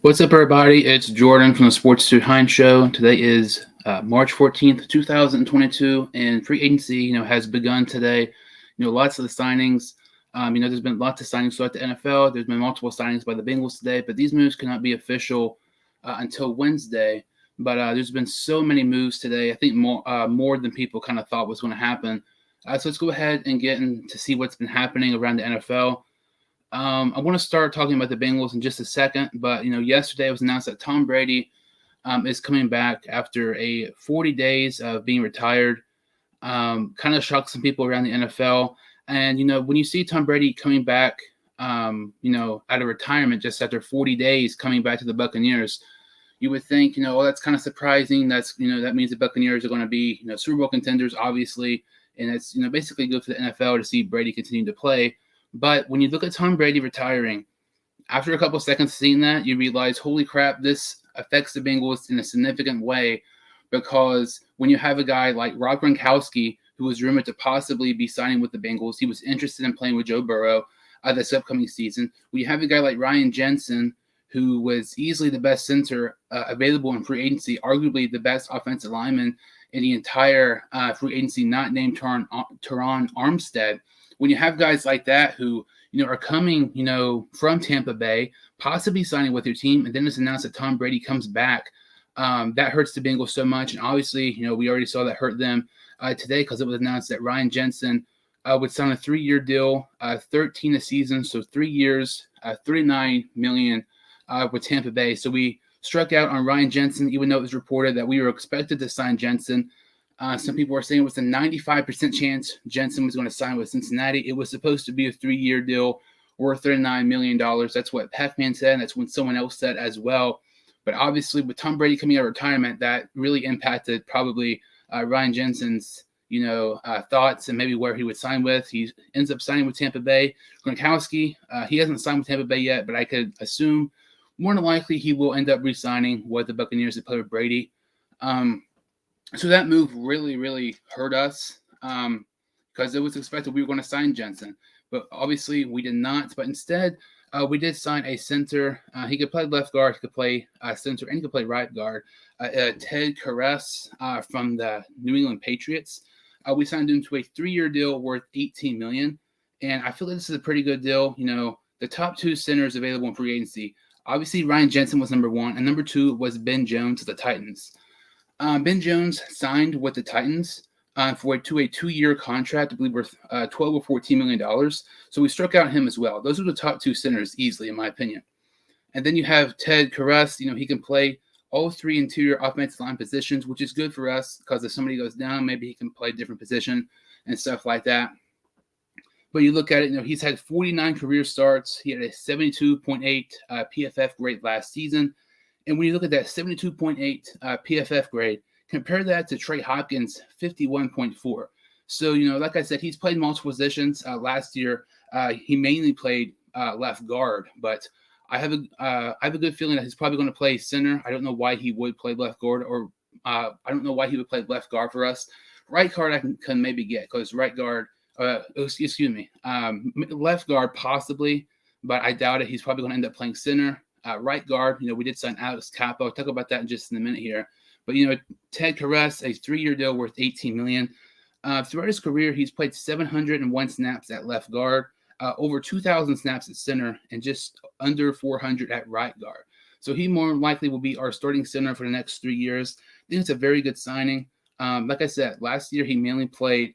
What's up, everybody? It's Jordan from the Sports Suit Hines Show. Today is March 14th, 2022, and free agency, has begun today. Lots of the signings. There's been lots of signings throughout the NFL. There's been multiple signings by the Bengals today, but these moves cannot be official until Wednesday. But there's been so many moves today. I think more than people kind of thought was going to happen. So let's go ahead and get into see what's been happening around the NFL. I want to start talking about the Bengals in just a second, but yesterday it was announced that Tom Brady is coming back after 40 days of being retired. Kind of shocked some people around the NFL. And when you see Tom Brady coming back, out of retirement just after 40 days coming back to the Buccaneers, you would think, that's kind of surprising. That means the Buccaneers are going to be, Super Bowl contenders, obviously, and it's basically good for the NFL to see Brady continue to play. But when you look at Tom Brady retiring, after a couple of seconds seeing that, you realize, holy crap, this affects the Bengals in a significant way, because when you have a guy like Rob Gronkowski, who was rumored to possibly be signing with the Bengals, he was interested in playing with Joe Burrow this upcoming season. When you have a guy like Ryan Jensen, who was easily the best center available in free agency, arguably the best offensive lineman in the entire free agency, not named Teron Armstead. When you have guys like that who, are coming, from Tampa Bay, possibly signing with your team, and then it's announced that Tom Brady comes back, that hurts the Bengals so much. And obviously, we already saw that hurt them today, because it was announced that Ryan Jensen would sign a 3-year deal, 13 a season, so 3 years, $39 million with Tampa Bay. So we struck out on Ryan Jensen, even though it was reported that we were expected to sign Jensen. Some people were saying it was a 95% chance Jensen was going to sign with Cincinnati. It was supposed to be a 3-year deal worth $39 million. That's what Pac-Man said, and that's what someone else said as well. But obviously, with Tom Brady coming out of retirement, that really impacted probably Ryan Jensen's, thoughts and maybe where he would sign with. He ends up signing with Tampa Bay. Gronkowski, he hasn't signed with Tampa Bay yet, but I could assume more than likely he will end up re-signing with the Buccaneers to play with Brady. So that move really, really hurt us because it was expected we were going to sign Jensen. But obviously we did not. But instead, we did sign a center. He could play left guard, he could play center, and he could play right guard. Ted Karras from the New England Patriots. We signed him to a 3-year deal worth $18 million. And I feel like this is a pretty good deal. The top 2 centers available in free agency. Obviously, Ryan Jensen was number 1, and number 2 was Ben Jones of the Titans. Ben Jones signed with the Titans to a 2-year contract, I believe worth $12 or $14 million. So we struck out him as well. Those are the top 2 centers easily, in my opinion. And then you have Ted Karras. He can play all 3 interior offensive line positions, which is good for us because if somebody goes down, maybe he can play a different position and stuff like that. But you look at it, he's had 49 career starts. He had a 72.8 PFF grade last season. And when you look at that 72.8 PFF grade, compare that to Trey Hopkins' 51.4. So, like I said, he's played multiple positions. Last year, he mainly played left guard, but I have a good feeling that he's probably going to play center. I don't know why he would play left guard, or I don't know why he would play left guard for us. Right guard I can maybe get, because right guard, left guard possibly, but I doubt it. He's probably going to end up playing center. Right guard, we did sign Alex Capo. I'll talk about that in just in a minute here. But, Ted Karras, a 3-year deal worth $18 million. Throughout his career, he's played 701 snaps at left guard, over 2,000 snaps at center, and just under 400 at right guard. So he more likely will be our starting center for the next 3 years. I think it's a very good signing. Like I said, last year he mainly played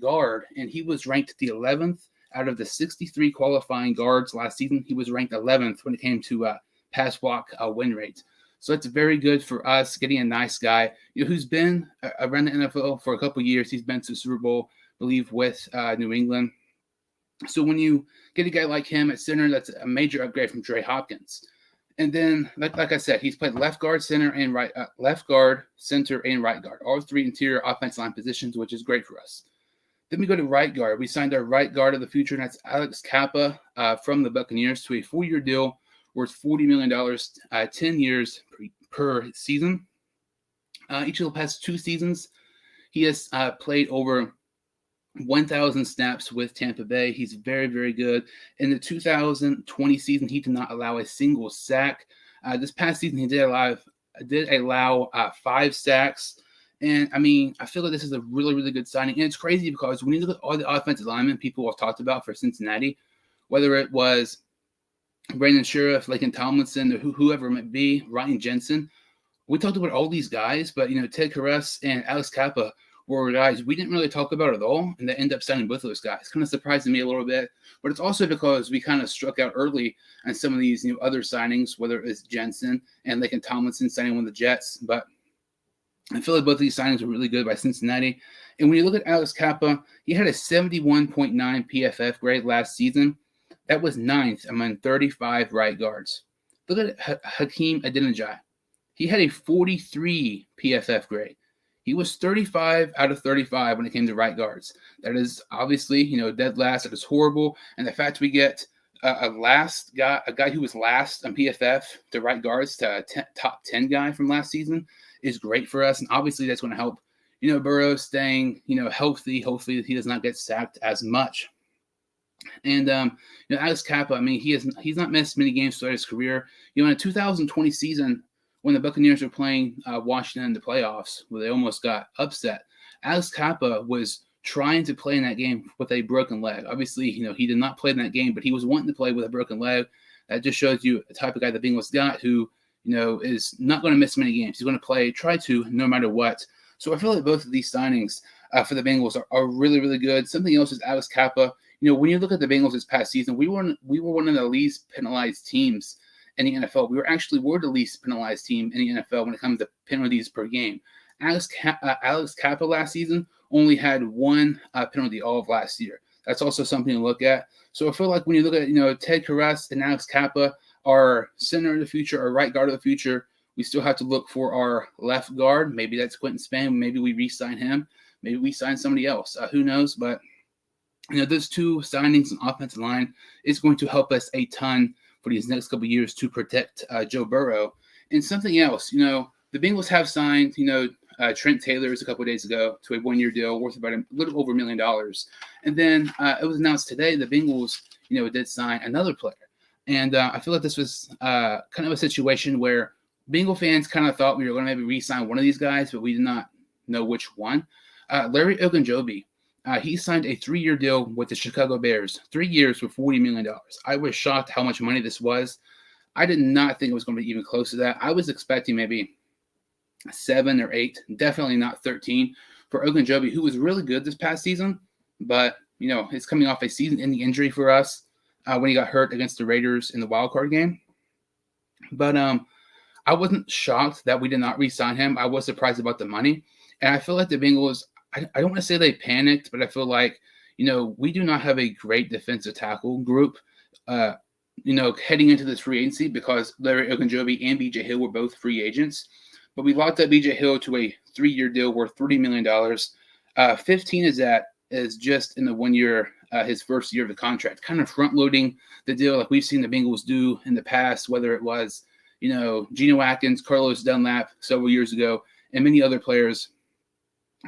guard, and he was ranked the 11th. Out of the 63 qualifying guards last season, he was ranked 11th when it came to pass block win rate. So it's very good for us getting a nice guy who's been around the NFL for a couple of years. He's been to the Super Bowl, I believe, with New England. So when you get a guy like him at center, that's a major upgrade from Trey Hopkins. And then, like I said, he's played left guard, center, and left guard, center, and right guard, all 3 interior offensive line positions, which is great for us. Then we go to right guard. We signed our right guard of the future, and that's Alex Capa from the Buccaneers to a 4-year deal worth $40 million, 10 years per season. Each of the past 2 seasons, he has played over 1,000 snaps with Tampa Bay. He's very, very good. In the 2020 season, he did not allow a single sack. This past season, he did allow 5 sacks. And I mean, I feel like this is a really, really good signing. And it's crazy because when you look at all the offensive linemen people have talked about for Cincinnati, whether it was Brandon Sheriff, Laken Tomlinson, or whoever it might be, Ryan Jensen, we talked about all these guys, but Ted Karras and Alex Kappa were guys we didn't really talk about at all, and they end up signing both of those guys. Kind of surprising me a little bit, but it's also because we kind of struck out early on some of these other signings, whether it's Jensen and Laken Tomlinson signing with the Jets. But I feel like both of these signings were really good by Cincinnati. And when you look at Alex Kappa, he had a 71.9 PFF grade last season. That was 9th among 35 right guards. Look at Hakeem Adeniji. He had a 43 PFF grade. He was 35 out of 35 when it came to right guards. That is obviously, dead last. That is horrible. And the fact we get a guy who was last on PFF to right guards to a top 10 guy from last season is great for us. And obviously that's going to help, Burrow staying, healthy. Hopefully he does not get sacked as much. And Alex Kappa, I mean, he's not missed many games throughout his career. In a 2020 season, when the Buccaneers were playing Washington in the playoffs, where they almost got upset, Alex Kappa was trying to play in that game with a broken leg. Obviously, he did not play in that game, but he was wanting to play with a broken leg. That just shows you the type of guy the Bengals got who, is not going to miss many games. He's going to try to, no matter what. So I feel like both of these signings for the Bengals are really, really good. Something else is Alex Kappa. When you look at the Bengals this past season, we were one of the least penalized teams in the NFL. We were the least penalized team in the NFL when it comes to penalties per game. Alex Kappa last season only had 1 penalty all of last year. That's also something to look at. So I feel like when you look at Ted Karras and Alex Kappa, our center of the future, our right guard of the future, we still have to look for our left guard. Maybe that's Quentin Spann. Maybe we re-sign him. Maybe we sign somebody else. Who knows? But those 2 signings on offensive line is going to help us a ton for these next couple of years to protect Joe Burrow. And something else, the Bengals have signed, Trent Taylor a couple of days ago to a 1-year deal worth about a little over $1 million. And then it was announced today the Bengals, did sign another player. And I feel like this was kind of a situation where Bengal fans kind of thought we were going to maybe re-sign one of these guys, but we did not know which one. Larry Ogunjobi. He signed a 3-year deal with the Chicago Bears, 3 years for $40 million. I was shocked how much money this was. I did not think it was going to be even close to that. I was expecting maybe 7 or 8, definitely not 13 for Ogunjobi, who was really good this past season. But, he's coming off a season-ending injury for us when he got hurt against the Raiders in the wildcard game. But I wasn't shocked that we did not re-sign him. I was surprised about the money. And I feel like the Bengals, I don't want to say they panicked, but I feel like, we do not have a great defensive tackle group, heading into this free agency because Larry Ogunjobi and B.J. Hill were both free agents. But we locked up B.J. Hill to a 3-year deal worth $30 million. 15 is just in the 1 year, his first year of the contract, kind of front-loading the deal like we've seen the Bengals do in the past, whether it was, Geno Atkins, Carlos Dunlap several years ago, and many other players.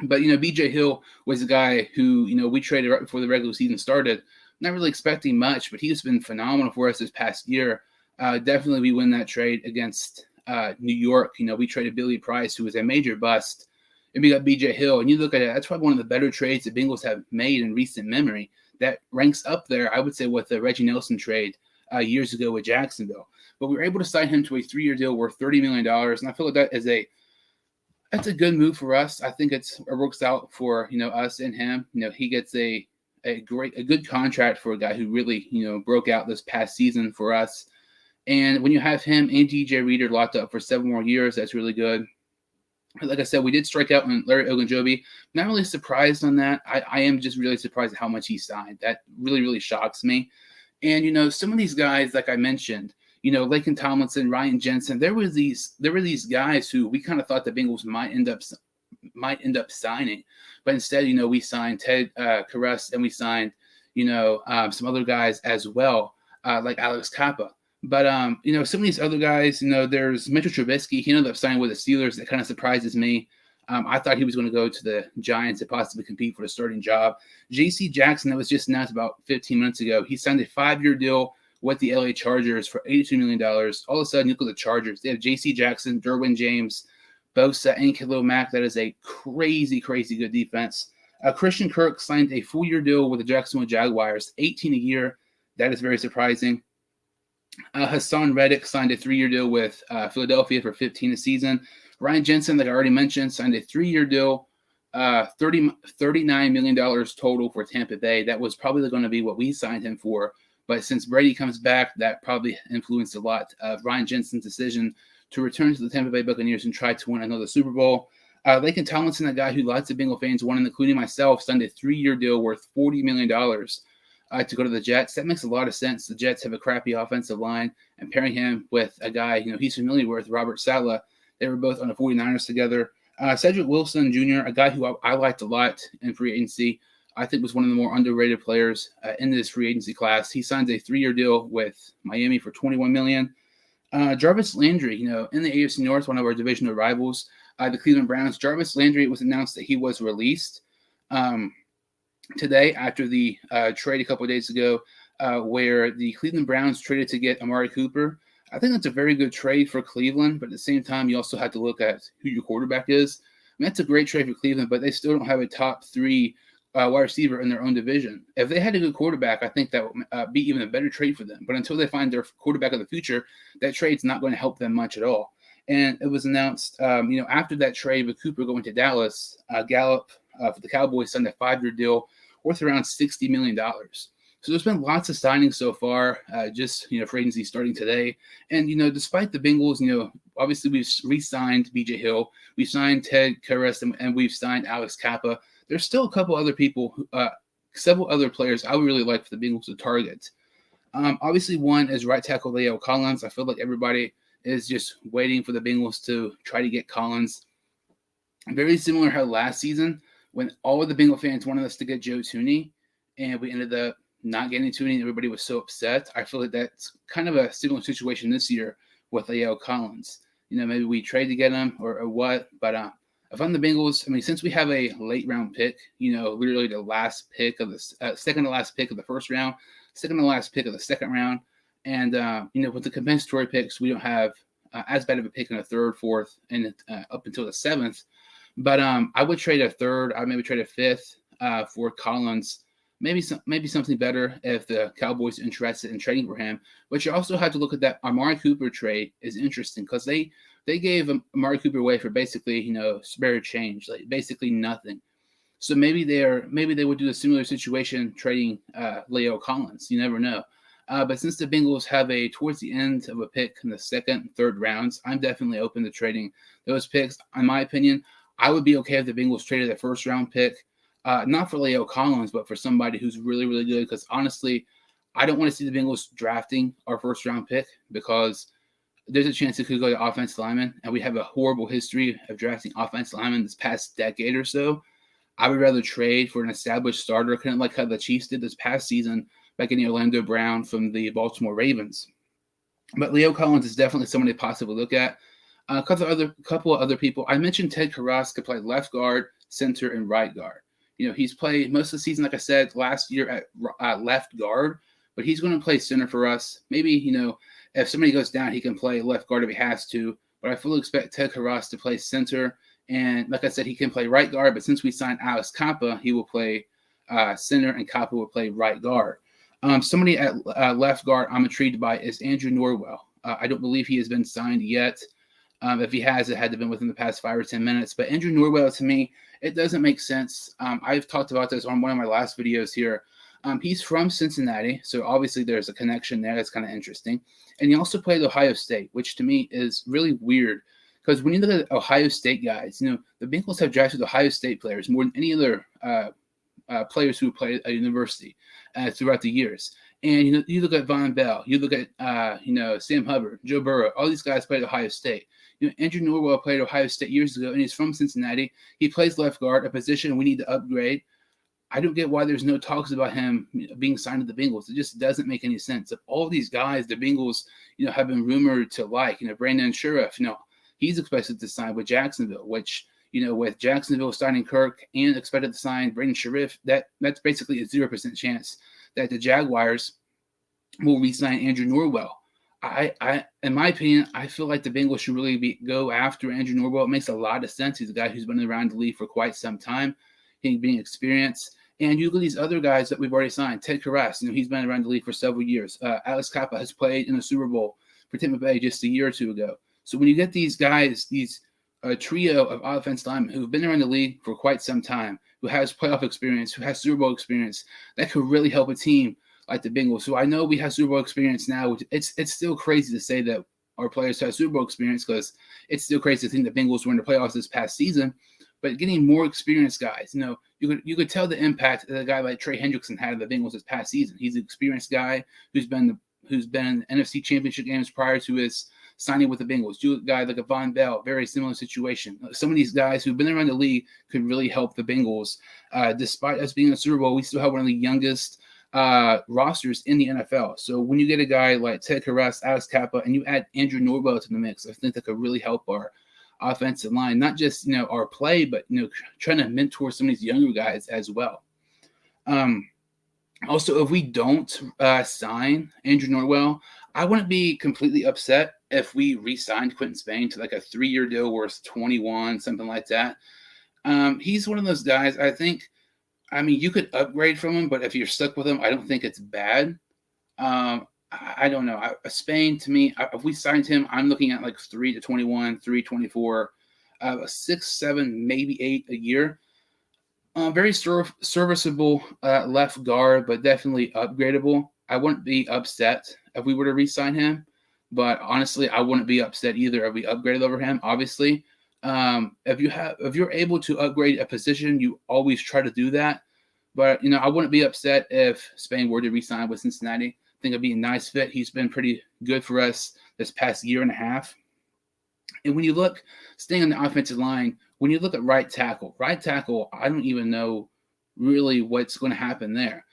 But, B.J. Hill was a guy who, we traded right before the regular season started. Not really expecting much, but he's been phenomenal for us this past year. Definitely we win that trade against New York. We traded Billy Price, who was a major bust, and we got B.J. Hill. And you look at it, that's probably one of the better trades the Bengals have made in recent memory. That ranks up there, I would say, with the Reggie Nelson trade years ago with Jacksonville. But we were able to sign him to a 3-year deal worth $30 million, and I feel like that's a good move for us. I think it works out for us and him. He gets a good contract for a guy who really broke out this past season for us. And when you have him and DJ Reader locked up for 7 more years, that's really good. Like I said, we did strike out on Larry Ogunjobi. Not really surprised on that. I am just really surprised at how much he signed. That really, really shocks me. And some of these guys, like I mentioned, Laken Tomlinson, Ryan Jensen, there were these guys who we kind of thought the Bengals might end up signing, but instead, we signed Ted Karras and we signed, some other guys as well, like Alex Kappa. But some of these other guys, there's Mitchell Trubisky. He ended up signing with the Steelers. That kind of surprises me. I thought he was going to go to the Giants to possibly compete for the starting job. J.C. Jackson, that was just announced about 15 minutes ago. He signed a 5-year deal with the LA Chargers for $82 million. All of a sudden, you look at the Chargers. They have J.C. Jackson, Derwin James, Bosa, and Khalil Mack. That is a crazy, crazy good defense. Christian Kirk signed a full-year deal with the Jacksonville Jaguars, $18 a year. That is very surprising. Hassan Reddick signed a 3-year deal with Philadelphia for $15 a season. Ryan Jensen, like I already mentioned, signed a 3-year deal, $39 million total for Tampa Bay. That was probably going to be what we signed him for. But since Brady comes back, that probably influenced a lot of Ryan Jensen's decision to return to the Tampa Bay Buccaneers and try to win another Super Bowl. Laken Tomlinson, a guy who lots of Bengal fans wanted, including myself, signed a 3-year deal worth $40 million to go to the Jets. That makes a lot of sense. The Jets have a crappy offensive line, and pairing him with a guy he's familiar with, Robert Saleh. They were both on the 49ers together. Cedric Wilson Jr., a guy who I liked a lot in free agency, I think was one of the more underrated players in this free agency class. He signs a 3-year deal with Miami for $21 million. Jarvis Landry, in the AFC North, one of our divisional rivals, the Cleveland Browns. Jarvis Landry, it was announced that he was released today after the trade a couple of days ago, where the Cleveland Browns traded to get Amari Cooper. I think that's a very good trade for Cleveland, but at the same time, you also have to look at who your quarterback is. That's a great trade for Cleveland, but they still don't have a top 3 wide receiver in their own division. If they had a good quarterback, I think that would be even a better trade for them. But until they find their quarterback of the future, that trade's not going to help them much at all. And it was announced, after that trade with Cooper going to Dallas, Gallup for the Cowboys signed a 5-year deal worth around $60 million. So there's been lots of signings so far, just free agency starting today. And despite the Bengals, obviously we've re-signed B.J. Hill, we've signed Ted Karras, and we've signed Alex Kappa. There's still a couple other people, several other players I would really like for the Bengals to target. Obviously, one is right tackle La'el Collins. I feel like everybody is just waiting for the Bengals to try to get Collins. Very similar how last season, when all of the Bengal fans wanted us to get Joe Thuney, and we ended up not getting Thuney, and everybody was so upset. I feel like that's kind of a similar situation this year with La'el Collins. Maybe we trade to get him or what, but if I'm the Bengals, since we have a late round pick, literally the last pick of the second to last pick of the first round, second to last pick of the second round, and with the compensatory picks, we don't have as bad of a pick in the third, fourth, and up until the 7th. But I would trade a third. I maybe trade a 5th for Collins. Maybe something better if the Cowboys are interested in trading for him. But you also have to look at that Amari Cooper trade is interesting because they gave Amari Cooper away for basically spare change, like basically nothing. So maybe they would do a similar situation trading La'el Collins. You never know. But since the Bengals have towards the end of a pick in the 2nd and 3rd rounds, I'm definitely open to trading those picks. In my opinion, I would be okay if the Bengals traded a 1st round pick. Not for La'el Collins, but for somebody who's really, really good. Because honestly, I don't want to see the Bengals drafting our 1st round pick because there's a chance it could go to offensive lineman, and we have a horrible history of drafting offensive linemen this past decade or so. I would rather trade for an established starter, kind of like how the Chiefs did this past season by getting Orlando Brown from the Baltimore Ravens. But La'el Collins is definitely somebody to possibly look at. A couple of other people. I mentioned Ted Karras could play left guard, center, and right guard. He's played most of the season, like I said, last year at left guard, but he's going to play center for us. Maybe, if somebody goes down, he can play left guard if he has to, but I fully expect Ted Karras to play center. And like I said, he can play right guard, but since we signed Alex Kappa, he will play center, and Kappa will play right guard. Somebody at left guard I'm intrigued by is Andrew Norwell. I don't believe he has been signed yet. If he has, it had to have been within the past 5 or 10 minutes. But Andrew Norwell, to me, it doesn't make sense. I've talked about this on one of my last videos here. He's from Cincinnati, so obviously there's a connection there that's kind of interesting. And he also played Ohio State, which to me is really weird because when you look at Ohio State guys, the Bengals have drafted Ohio State players more than any other players who played at a university throughout the years. And you look at Von Bell, you look at Sam Hubbard, Joe Burrow, all these guys played at Ohio State. Andrew Norwell played at Ohio State years ago, and he's from Cincinnati. He plays left guard, a position we need to upgrade. I don't get why there's no talks about him being signed to the Bengals. It just doesn't make any sense. Of all these guys, the Bengals, have been rumored to like. Brandon Sheriff, he's expected to sign with Jacksonville, which, with Jacksonville signing Kirk and expected to sign Brandon Sheriff, that's basically a 0% chance that the Jaguars will re-sign Andrew Norwell. In my opinion, I feel like the Bengals should really go after Andrew Norwell. It makes a lot of sense. He's a guy who's been around the league for quite some time, being experienced. And you look at these other guys that we've already signed. Ted Karras, he's been around the league for several years. Alex Kappa has played in the Super Bowl for Tampa Bay just a year or two ago. So when you get these guys, a trio of offensive linemen who've been around the league for quite some time, who has playoff experience, who has Super Bowl experience, that could really help a team like the Bengals. So I know we have Super Bowl experience now. It's still crazy to say that our players have Super Bowl experience, because it's still crazy to think the Bengals were in the playoffs this past season. But getting more experienced guys, you could tell the impact that a guy like Trey Hendrickson had of the Bengals this past season. He's an experienced guy who's been in NFC Championship games prior to his signing with the Bengals. You a guy like a Von Bell, very similar situation. Some of these guys who've been around the league could really help the Bengals. Despite us being in the Super Bowl, we still have one of the youngest rosters in the NFL. So when you get a guy like Ted Karras, Alex Kappa, and you add Andrew Norwell to the mix, I think that could really help our offensive line, not just our play, but trying to mentor some of these younger guys as well. Also, if we don't sign Andrew Norwell, I wouldn't be completely upset if we re-signed Quentin Spain to like a 3-year deal worth 21, something like that. He's one of those guys, I think. I mean, you could upgrade from him, but if you're stuck with him, I don't think it's bad. I don't know. Spain, to me, if we signed him, I'm looking at like 3 to 21, 3-24, 6, 7, maybe 8 a year. Very serviceable left guard, but definitely upgradable. I wouldn't be upset if we were to re-sign him, but honestly, I wouldn't be upset either if we upgraded over him. Obviously, if you're able to upgrade a position, you always try to do that. But I wouldn't be upset if Spain were to re-sign with Cincinnati. I think it'd be a nice fit. He's been pretty good for us this past year and a half. And when you look, staying on the offensive line, when you look at right tackle, I don't even know really what's going to happen there.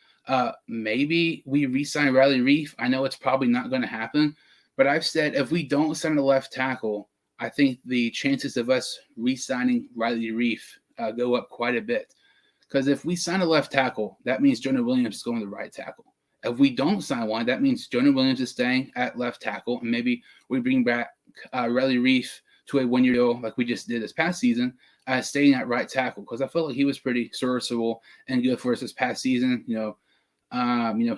Maybe we re-sign Riley Reef. I know it's probably not going to happen, but I've said if we don't sign a left tackle, I think the chances of us re-signing Riley Reef go up quite a bit. Because if we sign a left tackle, that means Jonah Williams is going to right tackle. If we don't sign one, that means Jonah Williams is staying at left tackle, and maybe we bring back Riley Reef to a 1-year deal like we just did this past season, staying at right tackle, because I felt like he was pretty serviceable and good for us this past season.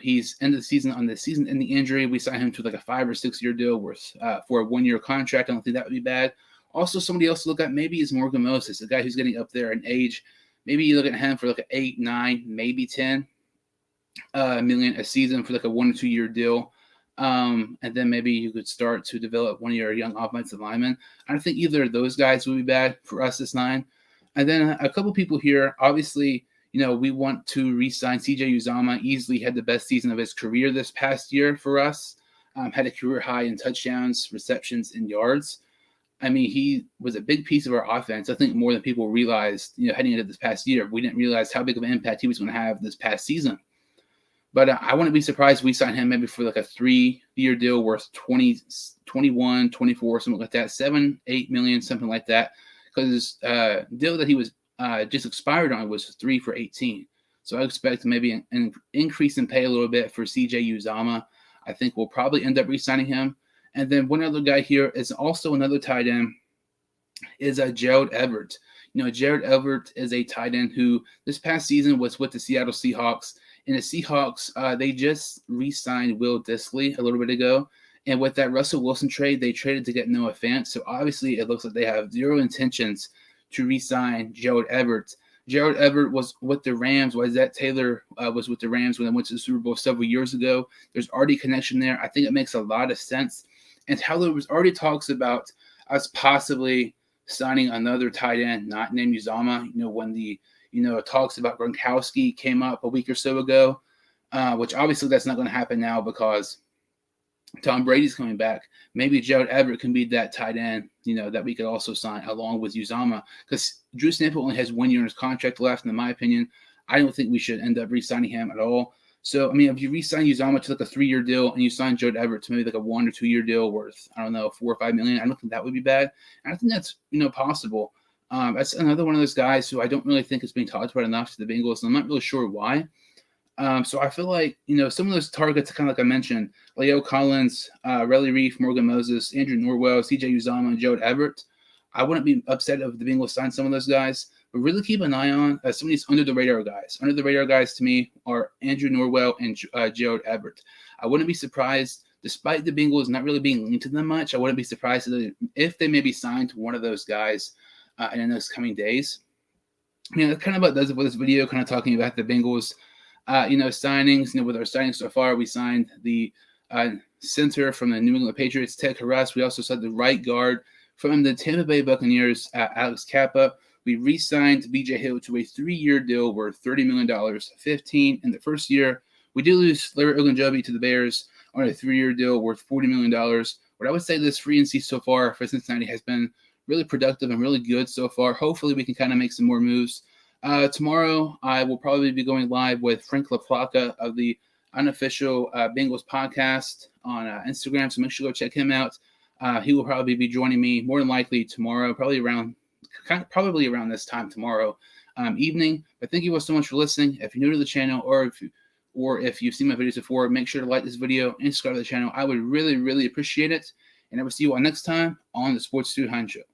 He's ended the season on the season-ending injury. We signed him to like a 5 or 6 year deal worth for a 1-year contract. I don't think that would be bad. Also, somebody else to look at maybe is Morgan Moses, a guy who's getting up there in age. Maybe you look at him for like an 8, 9, maybe 10 million a season for like a 1 or 2 year deal. And then maybe you could start to develop one of your young offensive linemen. I don't think either of those guys would be bad for us this 9. And then a couple people here, obviously, we want to re-sign CJ Uzama. Easily had the best season of his career this past year for us. Had a career high in touchdowns, receptions, and yards. I mean, he was a big piece of our offense. I think more than people realized, heading into this past year. We didn't realize how big of an impact he was going to have this past season. But I wouldn't be surprised if we sign him maybe for like a 3-year deal worth 20, 21, 24, something like that, 7, 8 million, something like that. Because deal that he was just expired on was 3 for 18. So I expect maybe an increase in pay a little bit for CJ Uzama. I think we'll probably end up re-signing him. And then one other guy here is also another tight end, is Gerald Everett. Gerald Everett is a tight end who this past season was with the Seattle Seahawks. And the Seahawks, they just re-signed Will Dissly a little bit ago. And with that Russell Wilson trade, they traded to get Noah Fant. So obviously it looks like they have zero intentions to re-sign Gerald Everett. Gerald Everett was with the Rams. Trent Taylor was with the Rams when they went to the Super Bowl several years ago. There's already a connection there. I think it makes a lot of sense. And Taylor was already talks about us possibly signing another tight end, not named Uzama. When the talks about Gronkowski came up a week or so ago, which obviously that's not going to happen now because Tom Brady's coming back. Maybe Gerald Everett can be that tight end, that we could also sign along with Uzama, because Drew Stanford only has 1 year in his contract left. And in my opinion, I don't think we should end up re-signing him at all. So, I mean, if you re-sign Uzama to like a 3-year deal and you sign Gerald Everett to maybe like a 1 or 2 year deal worth, 4 or 5 million, I don't think that would be bad. And I think that's, possible. That's another one of those guys who I don't really think is being talked about enough to the Bengals, and I'm not really sure why. So I feel like, some of those targets, kind of like I mentioned, Leo Collins, Riley Reef, Morgan Moses, Andrew Norwell, CJ Uzama, and Gerald Everett. I wouldn't be upset if the Bengals signed some of those guys, but really keep an eye on some of these under the radar guys. Under the radar guys to me are Andrew Norwell and Gerald Everett. I wouldn't be surprised, despite the Bengals not really being linked to them much, I wouldn't be surprised if they maybe signed to one of those guys in those coming days. That kind of about does it for this video, kind of talking about the Bengals, signings. With our signings so far, we signed the center from the New England Patriots, Ted Karras. We also signed the right guard from the Tampa Bay Buccaneers, Alex Kappa. We re-signed B.J. Hill to a 3-year deal worth $30 million, $15 in the first year. We did lose Larry Ogunjobi to the Bears on a 3-year deal worth $40 million. But I would say this free agency so far for Cincinnati has been really productive and really good so far. Hopefully we can kind of make some more moves. Tomorrow I will probably be going live with Frank LaPlaca of the Unofficial Bengals podcast on Instagram, so make sure to go check him out. He will probably be joining me more than likely tomorrow, probably around this time tomorrow evening. But thank you all so much for listening. If you're new to the channel, or if you've seen my videos before, make sure to like this video and subscribe to the channel. I would really, really appreciate it. And I will see you all next time on the Sports Dude Hind Show.